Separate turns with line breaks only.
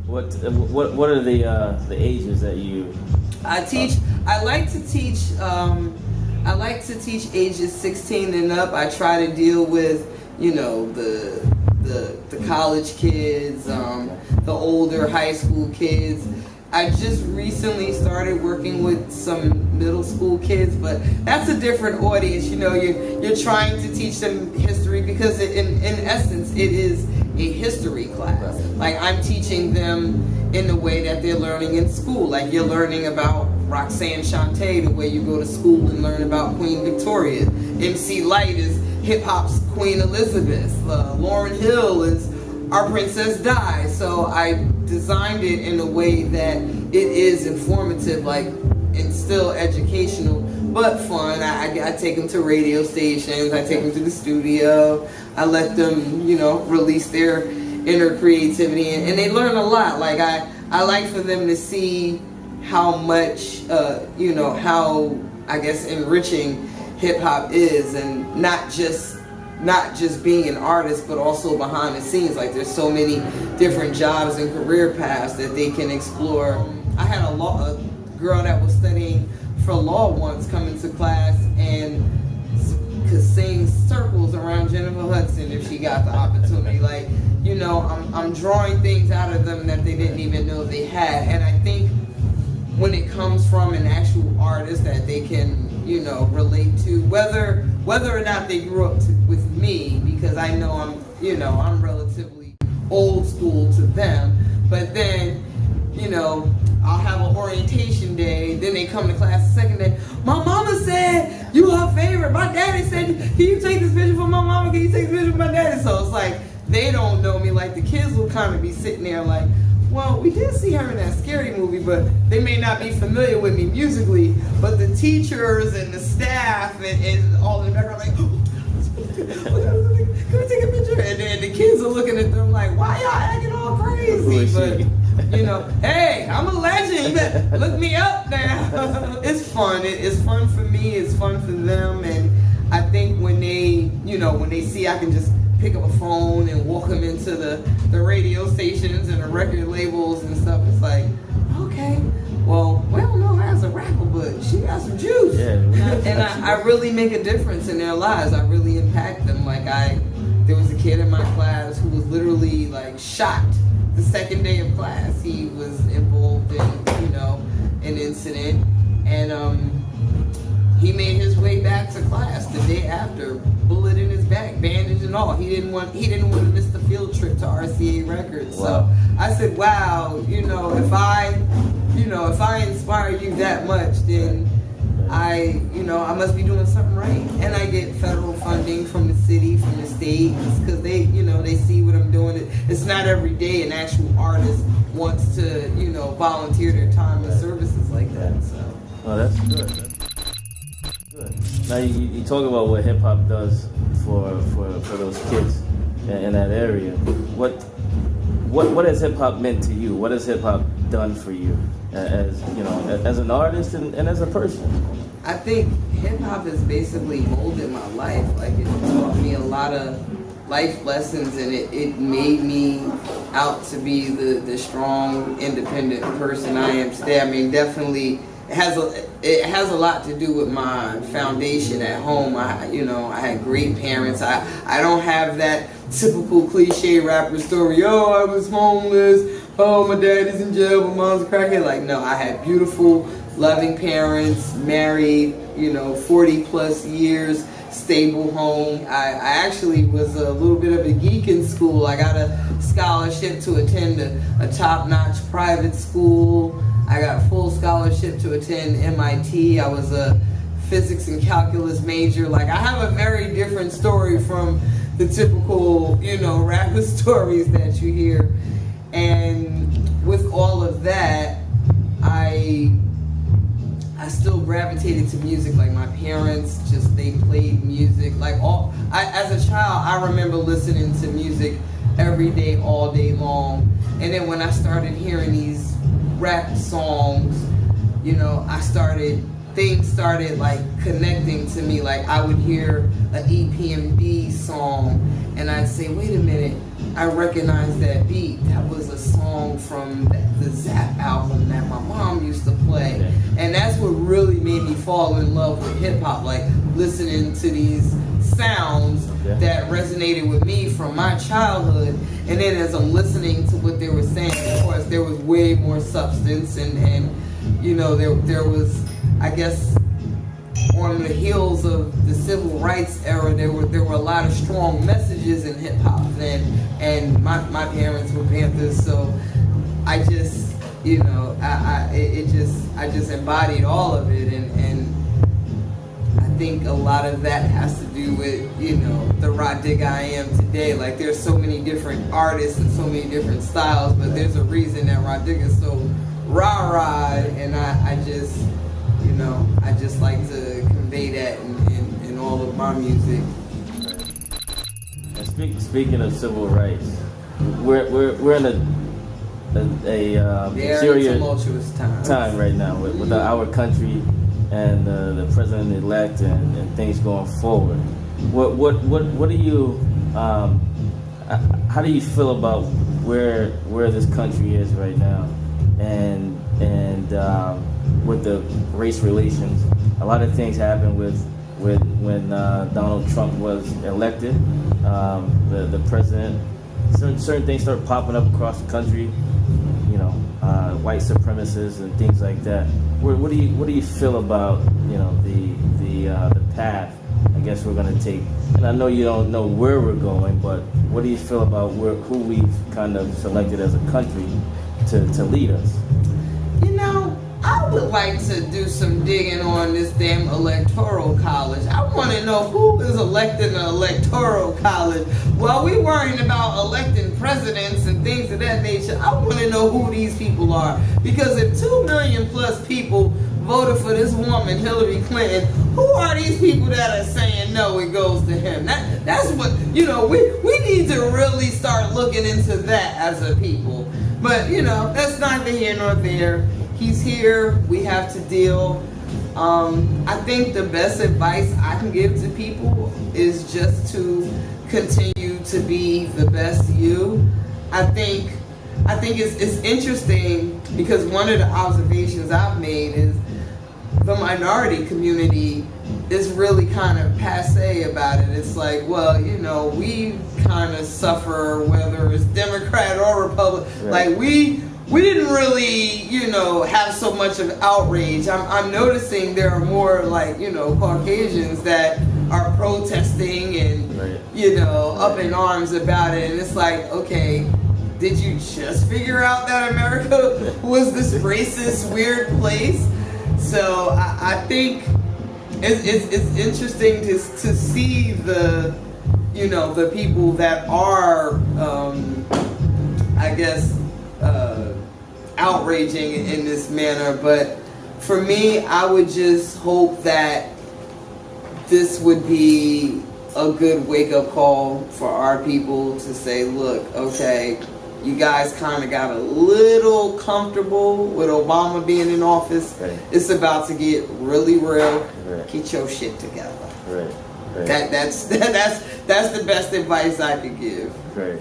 What are the ages that you?
I teach. I like to teach. I like to teach ages 16 and up. I try to deal with, you know, the college kids, the older high school kids. I just recently started working with some middle school kids, but that's a different audience. You know, you're trying to teach them history because in essence it is a history class. Like, I'm teaching them in the way that they're learning in school. Like, you're learning about Roxanne Shante the way you go to school and learn about Queen Victoria. MC Light is hip-hop's Queen Elizabeth. Lauryn Hill is our Princess Di. So I designed it in a way that it is informative, like, and still educational, but fun. I take them to radio stations, I take them to the studio, I let them, you know, release their inner creativity, and they learn a lot. Like, I like for them to see how much, you know, how, I guess, enriching hip-hop is, and not just being an artist, but also behind the scenes. Like, there's so many different jobs and career paths that they can explore. I had a girl that was studying for law once come into class and could sing circles around Jennifer Hudson if she got the opportunity. Like, you know, I'm drawing things out of them that they didn't even know they had. And I think when it comes from an actual artist that they can, you know, relate to, whether or not they grew up with me, because I know I'm relatively old school to them, but then, you know, I'll have an orientation day, then they come to class the second day. My mama said you her favorite. My daddy said, can you take this picture for my mama? Can you take this picture for my daddy? So it's like, they don't know me. Like, the kids will kind of be sitting there like, well, we did see her in that Scary Movie, but they may not be familiar with me musically. But the teachers and the staff and all in the background like, oh, can we take a picture? And then the kids are looking at them like, why y'all acting all crazy? But, you know, hey, I'm a legend. You better look me up now. It's fun. It's fun for me. It's fun for them. And I think when they, you know, when they see I can just pick up a phone and walk them into the radio stations and the record labels and stuff, it's like, okay, well, we don't know her as a rapper, but she got some juice. Yeah, and I really make a difference in their lives. I really impact them. Like, there was a kid in my class who was literally like shot the second day of class. He was involved in, you know, an incident, and he made his way back to class the day after, bullet in his back, bandage and all. He didn't want to miss the field trip to RCA Records. Wow. So I said, wow, you know, if I inspire you that much, then I must be doing something right. And I get federal funding from the city, from the state, because they, you know, they see what I'm doing. It's not every day an actual artist wants to, you know, volunteer their time and services like that. So.
Oh, that's good. Good. Now you talk about what hip hop does for those kids in that area. What has hip hop meant to you? What has hip hop done for you as, you know, as an artist and as a person?
I think hip hop has basically molded my life. Like, it taught me a lot of life lessons, and it made me out to be the strong, independent person I am today. I mean, definitely it has a lot to do with my foundation at home. I had great parents. I don't have that typical cliche rapper story. Oh, I was homeless. Oh, my daddy's in jail, my mom's a crackhead. Like, no, I had beautiful, loving parents, married, 40 plus years, stable home. I actually was a little bit of a geek in school. I got a scholarship to attend a top-notch private school. I got full scholarship to attend MIT. I was a physics and calculus major. Like, I have a very different story from the typical, rapper stories that you hear. And with all of that, I still gravitated to music. Like, my parents, they played music. As a child, I remember listening to music every day, all day long. And then when I started hearing these rap songs, I started things started like connecting to me. Like I would hear an EPMD song and I'd say, wait a minute, I recognize that beat. That was a song from the Zap album that my mom used to play. And that's what really made me fall in love with hip hop, like listening to these sounds that resonated with me from my childhood. And then as I'm listening to what they were saying, of course, there was way more substance and you know, there was, I guess, on the heels of the civil rights era, there were a lot of strong messages in hip hop, and my parents were Panthers, so I just, you know, I just embodied all of it, and I think a lot of that has to do with, you know, the Rah Digga I am today. Like there's so many different artists and so many different styles, but there's a reason that Rah Digga is so rah-rah, and I just, you know, I just like to convey that in all of my music.
And speaking of civil rights, we're in a serious
tumultuous
time right now with our country and the president-elect and things going forward. What do you how do you feel about where this country is right now, and with the race relations? A lot of things happened with when Donald Trump was elected, the president. Certain things start popping up across the country, you know, white supremacists and things like that. What do you feel about, you know, the path I guess we're going to take? And I know you don't know where we're going, but what do you feel about who we've kind of selected as a country to lead us?
You know, I would like to do some digging on this damn electoral college. I want to know who is elected in the electoral college. While we worrying about electing presidents and things of that nature, I want to know who these people are. Because if 2 million plus people voted for this woman, Hillary Clinton, who are these people that are saying no, it goes to him? That's what, you know, we need to really start looking into that as a people. But, you know, that's neither here nor there. He's here. We have to deal. I think the best advice I can give to people is just to continue to be the best you. I think it's interesting because one of the observations I've made is the minority community is really kind of passé about it. It's like, well, you know, we kind of suffer whether it's Democrat or Republican. Right. Like we didn't really, you know, have so much of outrage. I'm noticing there are more, like, you know, Caucasians that are protesting and, you know, up in arms about it. And it's like, okay, did you just figure out that America was this racist, weird place? So I think it's interesting to see the, you know, the people that are, I guess, outraging in this manner. But for me, I would just hope that this would be a good wake-up call for our people to say, look, okay, you guys kind of got a little comfortable with Obama being in office. Right. It's about to get really real. Right. Get your shit together.
Right. Right.
That's the best advice I could give.
Right.